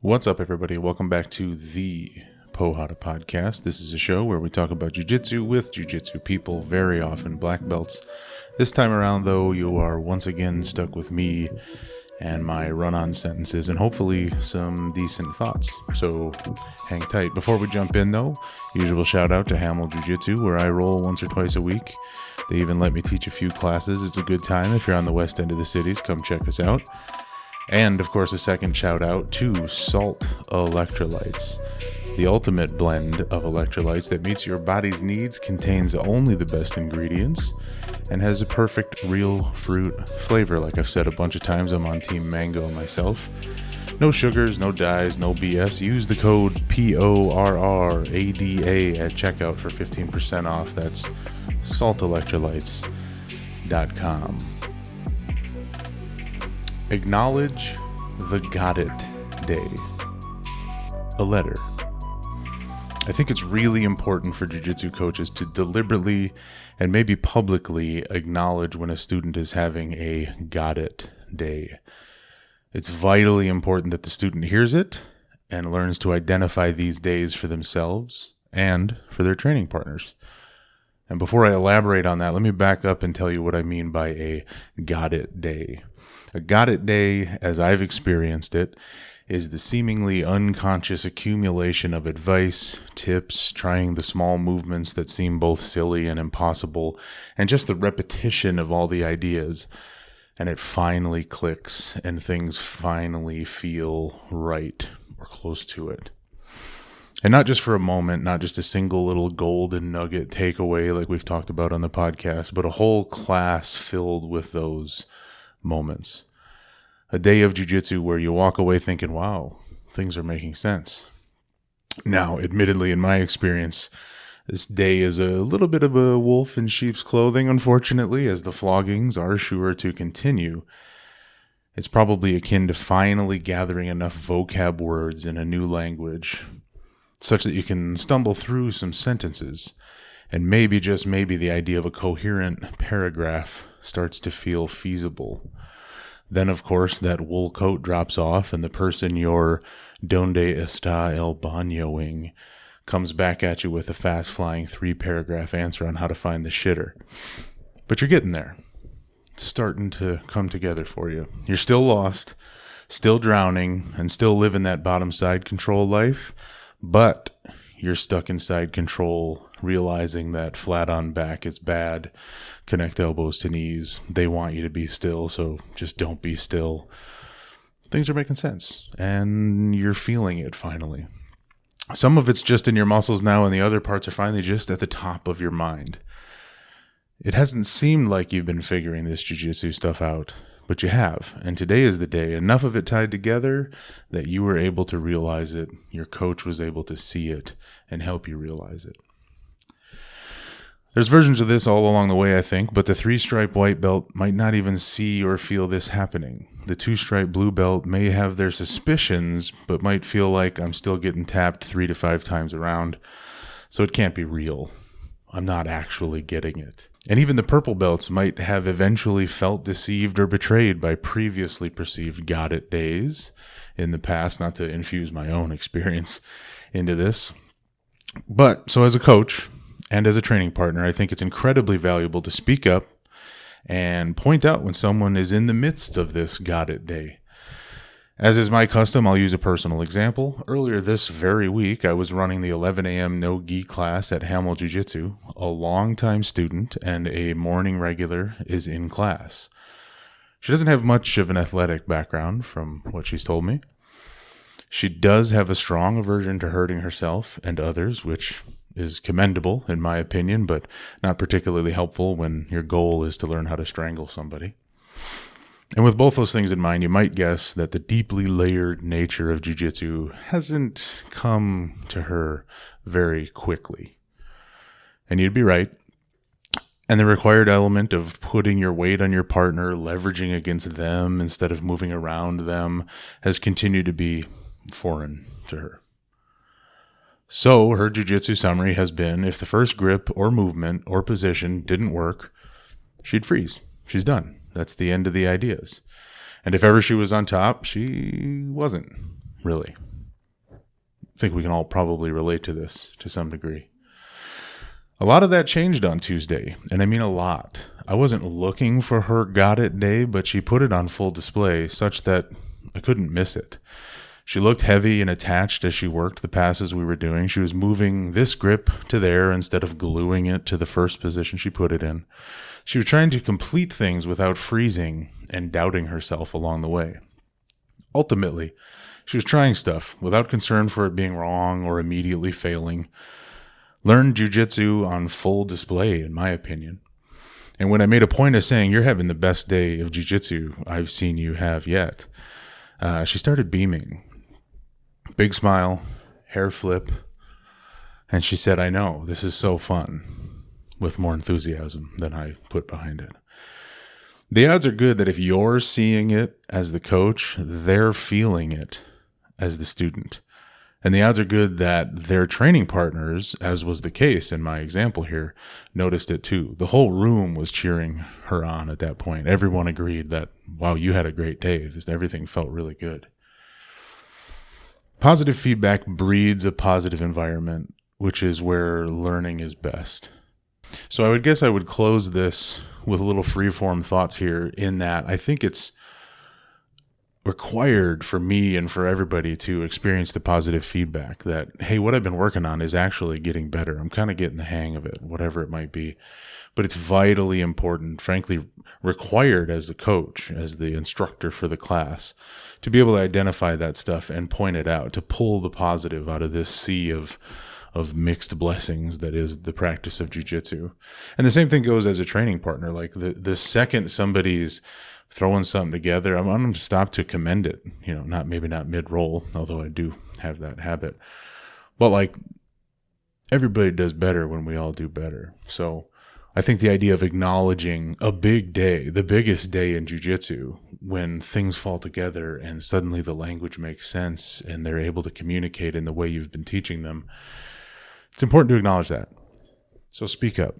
What's up, everybody? Welcome back to the Pohada Podcast. This is a show where we talk about Jiu-Jitsu with Jiu-Jitsu people, very often black belts. This time around, though, you are once again stuck with me and my run-on sentences and hopefully some decent thoughts. So hang tight. Before we jump in, though, usual shout out to Hamel Jiu-Jitsu, where I roll once or twice a week. They even let me teach a few classes. It's a good time. If you're on the west end of the cities, come check us out. And, of course, a second shout-out to Salt Electrolytes. The ultimate blend of electrolytes that meets your body's needs, contains only the best ingredients, and has a perfect real fruit flavor. Like I've said a bunch of times, I'm on Team Mango myself. No sugars, no dyes, no BS. Use the code PORRADA at checkout for 15% off. That's saltelectrolytes.com. Acknowledge the Got It Day. A letter. I think it's really important for jiu-jitsu coaches to deliberately and maybe publicly acknowledge when a student is having a Got It Day. It's vitally important that the student hears it and learns to identify these days for themselves and for their training partners. And before I elaborate on that, let me back up and tell you what I mean by a Got It Day. A Got It Day, as I've experienced it, is the seemingly unconscious accumulation of advice, tips, trying the small movements that seem both silly and impossible, and just the repetition of all the ideas. And it finally clicks, and things finally feel right, or close to it. And not just for a moment, not just a single little golden nugget takeaway like we've talked about on the podcast, but a whole class filled with those moments. A day of jiu-jitsu where you walk away thinking, wow, things are making sense. Now, admittedly, in my experience, this day is a little bit of a wolf in sheep's clothing, unfortunately, as the floggings are sure to continue. It's probably akin to finally gathering enough vocab words in a new language, such that you can stumble through some sentences, and maybe, just maybe, the idea of a coherent paragraph starts to feel feasible. Then, of course, that wool coat drops off, and the person you're donde está el bañoing comes back at you with a fast-flying 3-paragraph answer on how to find the shitter. But you're getting there. It's starting to come together for you. You're still lost, still drowning, and still living that bottom-side control life, but you're stuck inside control, realizing that flat on back is bad. Connect elbows to knees. They want you to be still, so just don't be still. Things are making sense, and you're feeling it finally. Some of it's just in your muscles now, and the other parts are finally just at the top of your mind. It hasn't seemed like you've been figuring this jiu-jitsu stuff out, but you have, and today is the day. Enough of it tied together that you were able to realize it, your coach was able to see it, and help you realize it. There's versions of this all along the way, I think, but the 3-stripe white belt might not even see or feel this happening. The 2-stripe blue belt may have their suspicions, but might feel like I'm still getting tapped 3 to 5 times around, so it can't be real. I'm not actually getting it. And even the purple belts might have eventually felt deceived or betrayed by previously perceived got it days in the past, not to infuse my own experience into this. But, so as a coach and as a training partner, I think it's incredibly valuable to speak up and point out when someone is in the midst of this got it day. As is my custom, I'll use a personal example. Earlier this very week, I was running the 11 a.m. no-gi class at Hamel Jiu-Jitsu. A longtime student and a morning regular is in class. She doesn't have much of an athletic background from what she's told me. She does have a strong aversion to hurting herself and others, which is commendable in my opinion, but not particularly helpful when your goal is to learn how to strangle somebody. And with both those things in mind, you might guess that the deeply layered nature of jiu-jitsu hasn't come to her very quickly. And you'd be right. And the required element of putting your weight on your partner, leveraging against them instead of moving around them, has continued to be foreign to her. So her jiu-jitsu summary has been, if the first grip or movement or position didn't work, she'd freeze. She's done. That's the end of the ideas. And if ever she was on top, she wasn't, really. think we can all probably relate to this to some degree. A lot of that changed on Tuesday, and I mean a lot. I wasn't looking for her got it day, but she put it on full display such that I couldn't miss it. She looked heavy and attached as she worked the passes we were doing. She was moving this grip to there instead of gluing it to the first position she put it in. She was trying to complete things without freezing and doubting herself along the way. Ultimately, she was trying stuff without concern for it being wrong or immediately failing. Learned jiu-jitsu on full display, in my opinion. And when I made a point of saying, "You're having the best day of jiu-jitsu I've seen you have yet," she started beaming. Big smile, hair flip, and she said, "I know, this is so fun," with more enthusiasm than I put behind it. The odds are good that if you're seeing it as the coach, they're feeling it as the student. And the odds are good that their training partners, as was the case in my example here, noticed it too. The whole room was cheering her on at that point. Everyone agreed that, wow, you had a great day. Everything felt really good. Positive feedback breeds a positive environment, which is where learning is best. So I would guess I would close this with a little freeform thoughts here in that I think it's required for me and for everybody to experience the positive feedback that, hey, what I've been working on is actually getting better. I'm kind of getting the hang of it, whatever it might be. But it's vitally important, frankly, required as the coach, as the instructor for the class, to be able to identify that stuff and point it out, to pull the positive out of this sea of mixed blessings that is the practice of jiu-jitsu. And the same thing goes as a training partner. Like the second somebody's throwing something together, I'm going to stop to commend it. Maybe not mid-roll, although I do have that habit. But like everybody does better when we all do better. So I think the idea of acknowledging a big day, the biggest day in jiu-jitsu, when things fall together and suddenly the language makes sense and they're able to communicate in the way you've been teaching them, it's important to acknowledge that. So speak up.